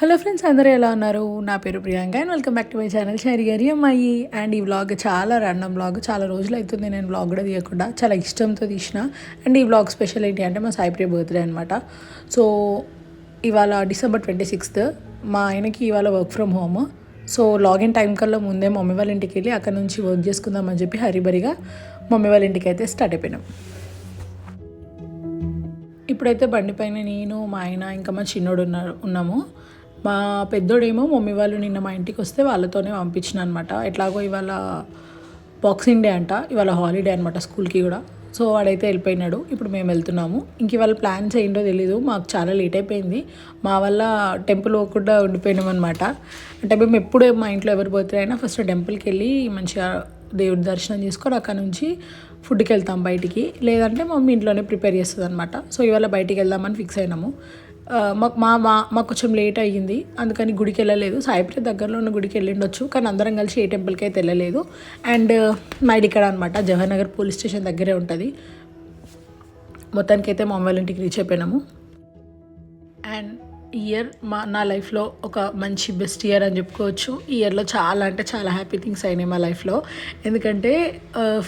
Hello friends, అందరూ ఎలా ఉన్నారు? నా పేరు Priyanka and welcome back to my channel Shari గారి అమ్మాయి. అండ్ ఈ వ్లాగ్ చాలా ర్యాండమ్ వ్లాగ్. చాలా రోజులు అవుతుంది నేను వ్లాగ్ కూడా తీయకుండా. చాలా ఇష్టంతో తీసిన. అండ్ ఈ వ్లాగ్ స్పెషల్ ఏంటి అంటే మా సాయిప్రియ బర్త్డే అనమాట. సో ఇవాళ December 26th. మా ఆయనకి ఇవాళ work from home. So login time కల్లా ముందే మమ్మీ వాళ్ళ ఇంటికి వెళ్ళి అక్కడ నుంచి వర్క్ చేసుకుందామని చెప్పి హరిబరిగా మమ్మీ వాళ్ళ ఇంటికి అయితే స్టార్ట్ అయిపోయినాం. ఇప్పుడైతే బండి పైన నేను, మా ఆయన, ఇంకా మా చిన్నోడు ఉన్నాము. మా పెద్దోడేమో మమ్మీ వాళ్ళు నిన్న మా ఇంటికి వస్తే వాళ్ళతోనే పంపించిన అనమాట. ఎట్లాగో ఇవాళ బాక్సింగ్ డే అంట, ఇవాళ హాలిడే అనమాట స్కూల్కి కూడా. సో వాడైతే వెళ్ళిపోయినాడు. ఇప్పుడు మేము వెళ్తున్నాము. ఇంక ఇవాళ ప్లాన్స్ ఏంటో తెలీదు, మాకు చాలా లేట్ అయిపోయింది. మా వల్ల టెంపుల్ పోకుండా ఉండిపోయినాం అనమాట. అంటే మేము ఎప్పుడు మా ఇంట్లో ఎవరు బర్త్డే అయినా ఫస్ట్ టెంపుల్కి వెళ్ళి మంచిగా దేవుడి దర్శనం చేసుకొని అక్కడ నుంచి ఫుడ్కి వెళ్తాం బయటికి. లేదంటే మమ్మీ ఇంట్లోనే ప్రిపేర్ చేస్తుంది అనమాట. సో ఇవాళ బయటికి వెళ్దామని ఫిక్స్ అయినాము. మాకు కొంచెం లేట్ అయ్యింది, అందుకని గుడికి వెళ్ళలేదు. సాయిప్రియ దగ్గరలో ఉన్న గుడికి వెళ్ళిండొచ్చు, కానీ అందరం కలిసి ఏ టెంపుల్కి అయితే వెళ్ళలేదు. అండ్ మా ఇక్కడ అనమాట జవహర్ నగర్ పోలీస్ స్టేషన్ దగ్గరే ఉంటుంది. మొత్తానికైతే మా అమ్మ వాళ్ళ ఇంటికి రీచ్ అయిపోయినాము. అండ్ ఇయర్ నా లైఫ్లో ఒక మంచి బెస్ట్ ఇయర్ అని చెప్పుకోవచ్చు. ఈ ఇయర్లో చాలా అంటే చాలా హ్యాపీ థింగ్స్ అయినాయి మా లైఫ్లో. ఎందుకంటే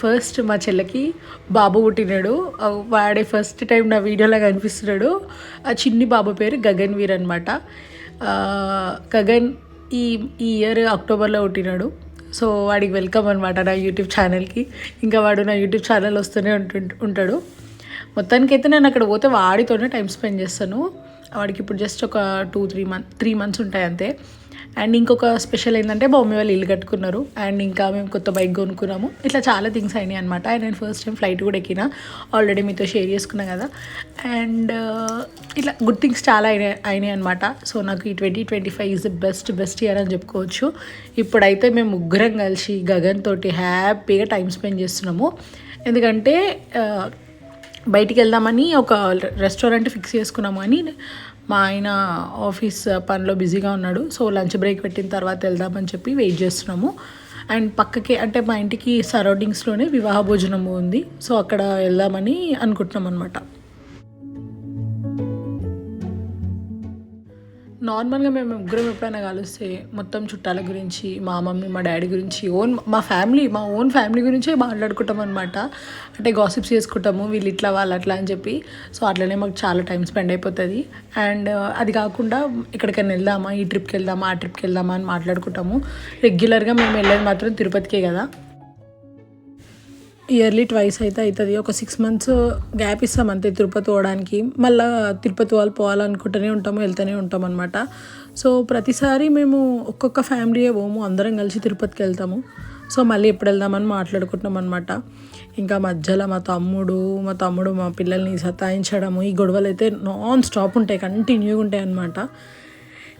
ఫస్ట్ మా చెల్లెకి బాబు పుట్టినాడు. వాడే ఫస్ట్ టైం నా వీడియోలో కనిపిస్తున్నాడు. ఆ చిన్ని బాబు పేరు గగన్ వీర్ అనమాట. గగన్ ఈ ఇయర్ అక్టోబర్లో పుట్టినాడు. సో వాడికి వెల్కమ్ అనమాట నా యూట్యూబ్ ఛానల్కి. ఇంకా వాడు నా యూట్యూబ్ ఛానల్ వస్తూనే ఉంటాడు. మొత్తానికైతే నేను అక్కడ పోతే వాడితోనే టైం స్పెండ్ చేస్తాను. వాడికి ఇప్పుడు జస్ట్ ఒక 3 months ఉంటాయి అంతే. అండ్ ఇంకొక స్పెషల్ ఏంటంటే మా మమ్మీ వాళ్ళు ఇల్లు కట్టుకున్నారు. అండ్ ఇంకా మేము కొత్త బైక్ కొనుక్కున్నాము. ఇట్లా చాలా థింగ్స్ అయినాయి అనమాట. అండ్ నేను ఫస్ట్ టైం ఫ్లైట్ కూడా ఎక్కిన, ఆల్రెడీ మీతో షేర్ చేసుకున్నా కదా. అండ్ ఇట్లా గుడ్ థింగ్స్ చాలా అయినాయి అనమాట. సో నాకు ఈ 2025 ఈజ్ ద బెస్ట్ ఇయర్ అని చెప్పుకోవచ్చు. ఇప్పుడైతే మేము ముగ్గురం కలిసి గగన్ తోటి హ్యాపీగా టైం స్పెండ్ చేస్తున్నాము. ఎందుకంటే బయటికి వెళ్దామని ఒక రెస్టారెంట్ ఫిక్స్ చేసుకున్నాము, అని మా ఆయన ఆఫీస్ పనిలో బిజీగా ఉన్నాడు. సో లంచ్ బ్రేక్ పెట్టిన తర్వాత వెళ్దామని చెప్పి వెయిట్ చేస్తున్నాము. అండ్ పక్కకే అంటే మా ఇంటికి సరౌండింగ్స్లోనే వివాహ భోజనము ఉంది. సో అక్కడ వెళ్దామని అనుకుంటున్నాం అనమాట. నార్మల్గా మేము ముగ్గురం ఎప్పుడైనా కలిస్తే మొత్తం చుట్టాల గురించి, మా మమ్మీ మా డాడీ గురించి, మా ఓన్ ఫ్యామిలీ గురించే మాట్లాడుకుంటాం అనమాట. అంటే గాసిప్స్ చేసుకుంటాము, వీళ్ళు ఇట్లా వాళ్ళు అట్లా అని చెప్పి. సో అట్లనే మాకు చాలా టైం స్పెండ్ అయిపోతుంది. అండ్ అది కాకుండా ఎక్కడికైనా వెళ్దామా, ఈ ట్రిప్కి వెళ్దామా, ఆ ట్రిప్కి వెళ్దామా అని మాట్లాడుకుంటాము. రెగ్యులర్గా మేము వెళ్ళేది మాత్రం తిరుపతికే కదా. ఇయర్లీ ట్వైస్ అయితే అవుతుంది. ఒక 6 months గ్యాప్ ఇస్తాం అంతే తిరుపతి పోవడానికి. మళ్ళీ తిరుపతి వాళ్ళు పోవాలనుకుంటూనే ఉంటాము, వెళ్తూనే ఉంటాం అనమాట. సో ప్రతిసారి మేము ఒక్కొక్క ఫ్యామిలీయే పోము, అందరం కలిసి తిరుపతికి వెళ్తాము. సో మళ్ళీ ఎప్పుడు వెళ్దామని మాట్లాడుకుంటున్నాం అనమాట. ఇంకా మధ్యలో మా తమ్ముడు మా పిల్లల్ని సతాయించడము, ఈ గొడవలు అయితే నాన్ స్టాప్ ఉంటాయి, కంటిన్యూగా ఉంటాయి అనమాట.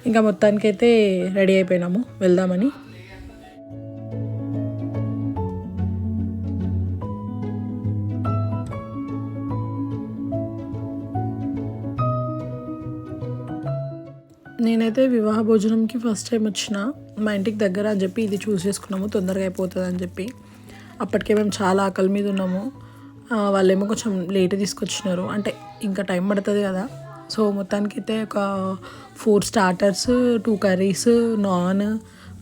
ఇంకా మొత్తానికైతే రెడీ అయిపోయినాము వెళ్దామని. నేనైతే వివాహ భోజనంకి ఫస్ట్ టైం వచ్చిన, మా ఇంటికి దగ్గర అని చెప్పి ఇది చూస్ చేసుకున్నాము, తొందరగా అయిపోతుంది అని చెప్పి. అప్పటికే మేము చాలా ఆకలి మీద ఉన్నాము. వాళ్ళేమో కొంచెం లేట్ తీసుకొచ్చినారు, అంటే ఇంకా టైం పడుతుంది కదా. సో మొత్తానికైతే ఒక 4 starters, 2 curries, non,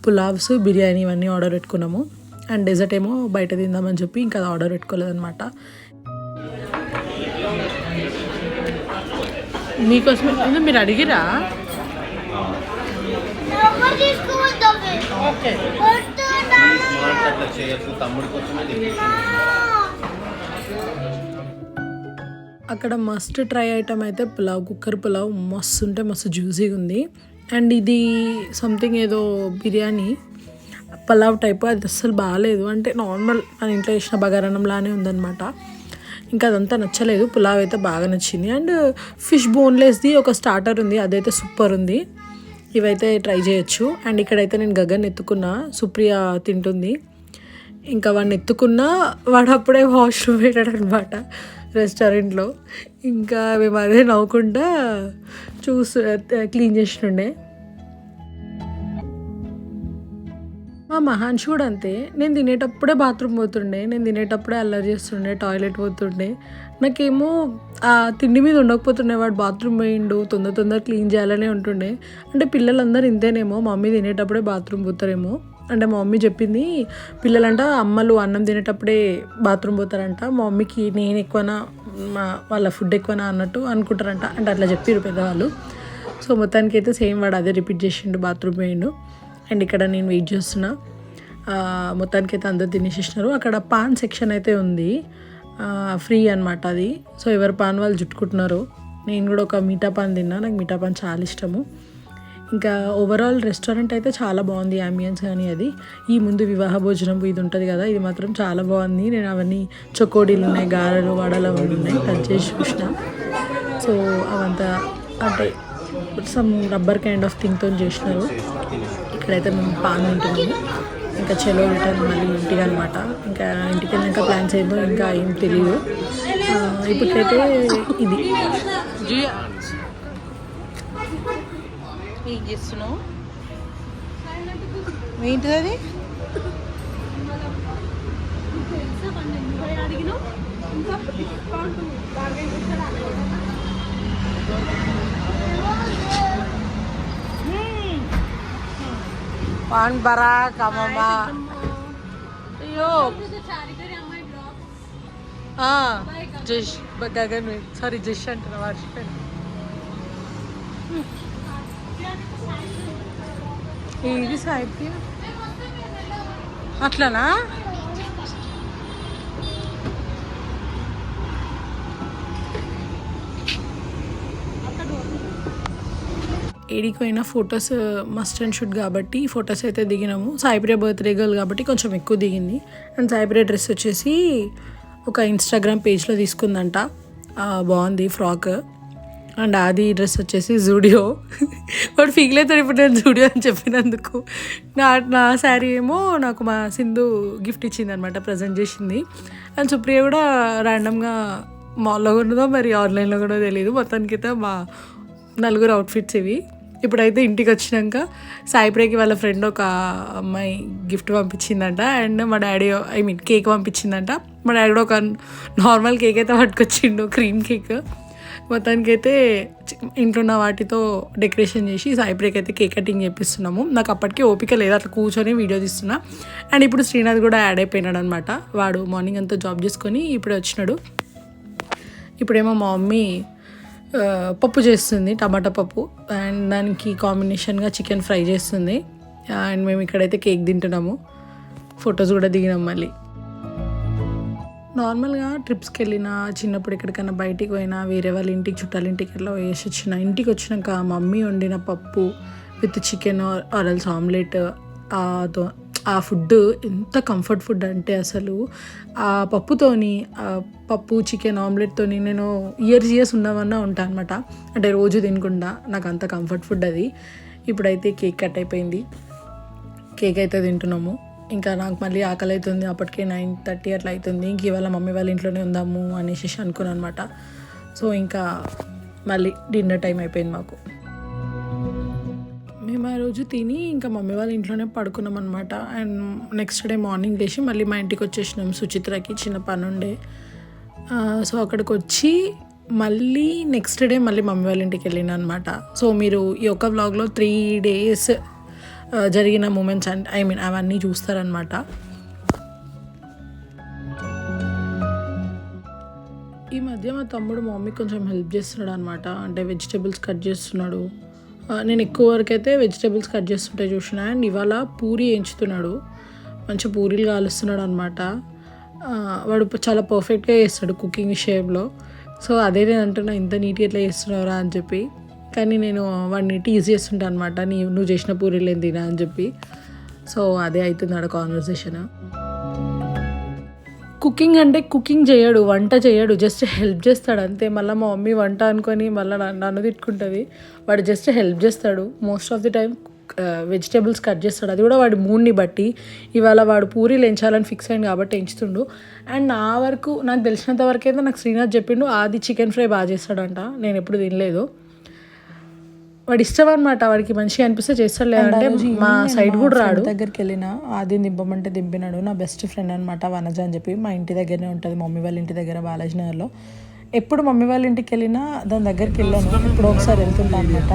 pulaos, biryani ఇవన్నీ ఆర్డర్ పెట్టుకున్నాము. అండ్ డెజర్ట్ ఏమో బయట తిందామని చెప్పి ఇంకా అది ఆర్డర్ పెట్టుకోలేదన్నమాట. మీకోసమే మీరు అడిగిరా? అక్కడ మస్ట్ ట్రై ఐటమ్ అయితే పులావ్, కుక్కర్ పులావ్ మస్తు ఉంటే మస్తు జ్యూసీగా ఉంది. అండ్ ఇది సంథింగ్ ఏదో బిర్యానీ పులావ్ టైప్, అది అస్సలు బాగాలేదు. అంటే నార్మల్ మన ఇంట్లో చేసిన బగారన్నంలానే ఉందన్నమాట. ఇంకా అదంతా నచ్చలేదు. పులావ్ అయితే బాగా నచ్చింది. అండ్ ఫిష్ బోన్లెస్ది ఒక స్టార్టర్ ఉంది, అదైతే సూపర్ ఉంది. ఇవైతే ట్రై చేయొచ్చు. అండ్ ఇక్కడైతే నేను గగన్ ఎత్తుకున్నా, సుప్రియ తింటుంది. ఇంకా వాడిని ఎత్తుకున్నా, వాడు అప్పుడే వాష్రూమ్ పెట్టాడు అనమాట రెస్టారెంట్లో. ఇంకా మేము అదే నవ్వుకుంటా క్లీన్ చేస్తుండే. మా మహాన్షి కూడా అంతే. నేను తినేటప్పుడే బాత్రూమ్ పోతుండే, నేను తినేటప్పుడే అల్లరి చేస్తుండే, టాయిలెట్ పోతుండే. నాకేమో ఆ తిండి మీద ఉండకపోతుండే, వాడు బాత్రూమ్ పోయిండు తొందర తొందర క్లీన్ చేయాలనే ఉంటుండే. అంటే పిల్లలందరూ ఇంతేనేమో, మా మమ్మీ తినేటప్పుడే బాత్రూమ్ పోతారేమో. అంటే మా మమ్మీ చెప్పింది, పిల్లలంట అమ్మలు అన్నం తినేటప్పుడే బాత్రూమ్ పోతారంట, మా మమ్మీకి నేను ఎక్కువనా వాళ్ళ ఫుడ్ ఎక్కువనా అన్నట్టు అనుకుంటారంట. అంటే అట్లా చెప్పారు పెద్దవాళ్ళు. సో మొత్తానికి అయితే సేమ్ వాడు అదే రిపీట్ చేసిండు, బాత్రూమ్ పోయిండు. అండ్ ఇక్కడ నేను వెయిట్ చేస్తున్నా. మొత్తానికి అయితే అందరు తినేసేసినారు. అక్కడ పాన్ సెక్షన్ అయితే ఉంది, ఫ్రీ అనమాట అది. సో ఎవరు పాన్ వాళ్ళు చుట్టుకుంటున్నారు. నేను కూడా ఒక మీఠా పాన్ తిన్నా, నాకు మీఠా పాన్ చాలా ఇష్టము. ఇంకా ఓవరాల్ రెస్టారెంట్ అయితే చాలా బాగుంది, అంబియన్స్ కానీ అది. ఈ ముందు వివాహ భోజనం ఇది ఉంటుంది కదా, ఇది మాత్రం చాలా బాగుంది. నేను అవన్నీ చొకోడీలు ఉన్నాయి, గారెలు వడలు అవన్నీ ఉన్నాయి, టచ్ చేసి చూసిన. సో అవంతా అంటే సమ్ రబ్బర్ కైండ్ ఆఫ్ థింగ్తో చేసినారు. ఇక్కడైతే మేము పాన్ తింటున్నాము. ఇంకా చెలో రిటర్న్ మళ్ళీ ఇంటికి అనమాట. ఇంకా ఇంటికి వెళ్ళినాక ప్లాన్స్ ఏందో ఇంకా ఏం తెలియదు. ఇప్పటికైతే ఇది ఏం చేస్తున్నావు, ఏంటిది అది? పాన్ బరా కమ్మమ్మ. అయ్యో జష్ గగన్, సారీ జష్ అంటున్నా, మర్చిపోయాను. ఇది సాయిపి అట్లనా? ఏడికి పోయినా ఫొటోస్ మస్ట్ అండ్ షుడ్ కాబట్టి ఫొటోస్ అయితే దిగినాము. సాయిప్రియ బర్త్డే గర్ల్ కాబట్టి కొంచెం ఎక్కువ దిగింది. అండ్ సాయిప్రియ డ్రెస్ వచ్చేసి ఒక ఇన్స్టాగ్రామ్ పేజ్లో తీసుకుందంట, బాగుంది ఫ్రాక్. అండ్ అది డ్రెస్ వచ్చేసి జూడియో. వాడు ఫీల్ అవుతాడు ఇప్పుడు నేను జూడియో అని చెప్పినందుకు. నా శారీ ఏమో నాకు మా సింధు గిఫ్ట్ ఇచ్చింది అనమాట, ప్రజెంట్ చేసింది. అండ్ సుప్రియ కూడా ర్యాండమ్గా మాల్లో ఉన్నదో మరి ఆన్లైన్లో కూడా తెలియదు. మొత్తానికి అయితే మా నలుగురు అవుట్ఫిట్స్ ఇవి. ఇప్పుడైతే ఇంటికి వచ్చినాక సాయిప్రియకి వాళ్ళ ఫ్రెండ్ ఒక అమ్మాయి గిఫ్ట్ పంపించిందంట. అండ్ మా డాడీ కేక్ పంపించిందంట. మా డాడీ కూడా ఒక నార్మల్ కేక్ అయితే పట్టుకొచ్చిండు, క్రీమ్ కేక్. మొత్తానికైతే ఇంట్లో ఉన్న వాటితో డెకరేషన్ చేసి సాయిప్రియకి అయితే కేక్ కటింగ్ చేపిస్తున్నాము. నాకు అప్పటికే ఓపిక లేదు, అట్లా కూర్చొని వీడియో తీస్తున్నా. అండ్ ఇప్పుడు శ్రీనాథ్ కూడా యాడ్ అయిపోయినాడు అనమాట. వాడు మార్నింగ్ అంతా జాబ్ చేసుకొని ఇప్పుడే వచ్చినాడు. ఇప్పుడేమో మా మమ్మీ పప్పు చేస్తుంది, టమాటా పప్పు. అండ్ దానికి కాంబినేషన్గా చికెన్ ఫ్రై చేస్తుంది. అండ్ మేము ఇక్కడైతే కేక్ తింటున్నాము, ఫొటోస్ కూడా దిగినాం. మళ్ళీ నార్మల్గా ట్రిప్స్కి వెళ్ళినా, చిన్నప్పుడు ఎక్కడికైనా బయటికి పోయినా, వేరే వాళ్ళ ఇంటికి చుట్టాల ఇంటికి వెళ్ళి వేసి వచ్చిన, ఇంటికి వచ్చినాక మమ్మీ వండిన పప్పు with chicken or else omelette, ఆ ఫుడ్ ఎంత కంఫర్ట్ ఫుడ్ అంటే అసలు ఆ పప్పుతోని, పప్పు చికెన్ ఆమ్లెట్తోని నేను ఇయర్స్ ఉన్నవన్నా ఉంటాను అనమాట. అంటే రోజు తినకుండా నాకు అంత కంఫర్ట్ ఫుడ్ అది. ఇప్పుడైతే కేక్ కట్ అయిపోయింది, కేక్ అయితే తింటున్నాము. ఇంకా నాకు మళ్ళీ ఆకలి అవుతుంది, అప్పటికే 9:30 అట్లా అవుతుంది. ఇంక ఇవాళ మమ్మీ వాళ్ళ ఇంట్లోనే ఉందాము అనేసి అనుకున్నాను అనమాట. సో ఇంకా మళ్ళీ డిన్నర్ టైం అయిపోయింది మాకు. మేము ఆ రోజు తిని ఇంకా మమ్మీ వాళ్ళ ఇంట్లోనే పడుకున్నాం అనమాట. అండ్ నెక్స్ట్ డే మార్నింగ్ లేచి మళ్ళీ మా ఇంటికి వచ్చేసినాం. సుచిత్రకి చిన్న పని ఉండే, సో అక్కడికి వచ్చి మళ్ళీ నెక్స్ట్ డే మళ్ళీ మమ్మీ వాళ్ళ ఇంటికి వెళ్ళినా అనమాట. సో మీరు ఈ ఒక్క వ్లాగ్లో 3 days జరిగిన మూమెంట్స్ అవన్నీ చూస్తారనమాట. ఈ మధ్య మా తమ్ముడు మా మమ్మీకి కొంచెం హెల్ప్ చేస్తున్నాడు అనమాట. అంటే వెజిటేబుల్స్ కట్ చేస్తున్నాడు. నేను ఎక్కువ వరకు అయితే వెజిటేబుల్స్ కట్ చేస్తుంటే చూసిన. అండ్ ఇవాళ పూరి వేయించుతున్నాడు, మంచి పూరీలు కాలుస్తున్నాడు అనమాట. వాడు చాలా పర్ఫెక్ట్గా చేస్తాడు కుకింగ్ విషయంలో. సో అదే నేను అంటున్నా, ఇంత నీట్గా ఎట్లా చేస్తున్నావురా అని చెప్పి. కానీ నేను వాడిని టీజ్ చేస్తుంటాను అనమాట, నువ్వు చేసిన పూరీలు ఏం తినా అని చెప్పి. సో అదే అవుతుంది ఆడ కాన్వర్సేషన్. కుకింగ్ అంటే కుకింగ్ చేయడు, వంట చేయడు, జస్ట్ హెల్ప్ చేస్తాడు అంతే. మళ్ళీ మా మమ్మీ వంట అనుకొని మళ్ళీ నన్ను తిట్టుకుంటుంది. వాడు జస్ట్ హెల్ప్ చేస్తాడు. Most of the time vegetables cut చేస్తాడు, అది కూడా వాడి మూడ్ని బట్టి. ఇవాళ వాడు పూరీలు ఎంచాలని ఫిక్స్ అయింది కాబట్టి ఎంచుతుండు. అండ్ నాకు తెలిసినంత వరకు అయితే నాకు శ్రీనాథ్ చెప్పిండు, అది చికెన్ ఫ్రై బాగా చేస్తాడంట. నేను ఎప్పుడు తినలేదు. వాడి ఇష్టం అనమాట, వాడికి మంచిగా అనిపిస్తే చేస్తాడు, లేదంటే మా సైడ్ కూడా రాడు. దగ్గరికి వెళ్ళిన అది దింపమంటే దింపినాడు. నా బెస్ట్ ఫ్రెండ్ అనమాట వనజ అని చెప్పి, మా ఇంటి దగ్గరనే ఉంటుంది, మమ్మీ వాళ్ళ ఇంటి దగ్గర బాలాజీ నగర్లో. ఎప్పుడు మమ్మీ వాళ్ళ ఇంటికి వెళ్ళినా దాని దగ్గరికి వెళ్ళాను, ఎప్పుడో ఒకసారి వెళ్తుంటా అనమాట.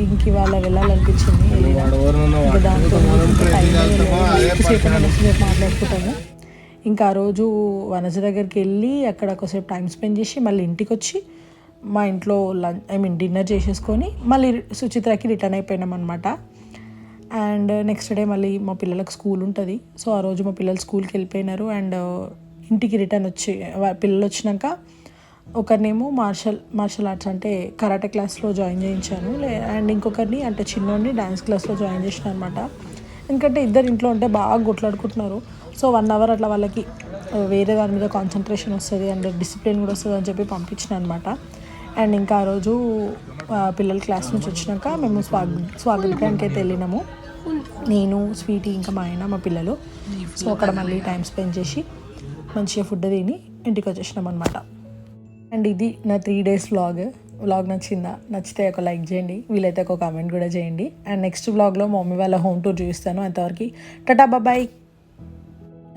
ఇంక ఇవాళ వెళ్ళాలనిపించింది, వెళ్ళినా. ఇంకా దాంతో ఎక్కువసేపు మాట్లాడుకుంటాము. ఇంకా ఆ రోజు వనజ దగ్గరికి వెళ్ళి అక్కడ ఒకసేపు టైం స్పెండ్ చేసి మళ్ళీ ఇంటికి వచ్చి మా ఇంట్లో డిన్నర్ చేసేసుకొని మళ్ళీ సుచిత్రకి రిటర్న్ అయిపోయినాం అనమాట. అండ్ నెక్స్ట్ డే మళ్ళీ మా పిల్లలకు స్కూల్ ఉంటుంది. సో ఆ రోజు మా పిల్లలు స్కూల్కి వెళ్ళిపోయినారు. అండ్ ఇంటికి రిటర్న్ వచ్చి పిల్లలు వచ్చినాక ఒకరినేమో మార్షల్ ఆర్ట్స్ అంటే కరాటే క్లాస్లో జాయిన్ చేయించాను. అండ్ ఇంకొకరిని అంటే చిన్నోడిని డ్యాన్స్ క్లాస్లో జాయిన్ చేసిన అనమాట. ఎందుకంటే ఇద్దరు ఇంట్లో ఉంటే బాగా కొట్లాడుకుంటున్నారు. సో 1 hour అట్లా వాళ్ళకి వేరే దాని మీద కాన్సన్ట్రేషన్ వస్తుంది అండ్ డిసిప్లిన్ కూడా వస్తుంది అని చెప్పి పంపించిన అనమాట. అండ్ ఇంకా ఆ రోజు పిల్లల క్లాస్ నుంచి వచ్చినాక మేము స్వాగతానికి అయితే వెళ్ళినాము, నేను స్వీటీ ఇంకా మా ఆయన మా పిల్లలు. సో అక్కడ మళ్ళీ టైం స్పెండ్ చేసి మంచిగా ఫుడ్ తిని ఇంటికి వచ్చేసినాం అనమాట. అండ్ ఇది నా 3 days వ్లాగ్ నచ్చిందా? నచ్చితే ఒక లైక్ చేయండి, వీలైతే ఒక కామెంట్ కూడా చేయండి. అండ్ నెక్స్ట్ వ్లాగ్లో మా మమ్మీ వాళ్ళ హోమ్ టూర్ చూపిస్తాను. అంతవరకు టాటా బాయ్.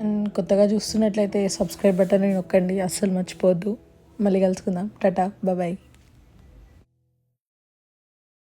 అండ్ కొత్తగా చూస్తున్నట్లయితే సబ్స్క్రైబ్ బటన్ నొక్కండి, అస్సలు మర్చిపోవద్దు. మళ్ళీ కలుసుకుందాం. టాటా బాయ్.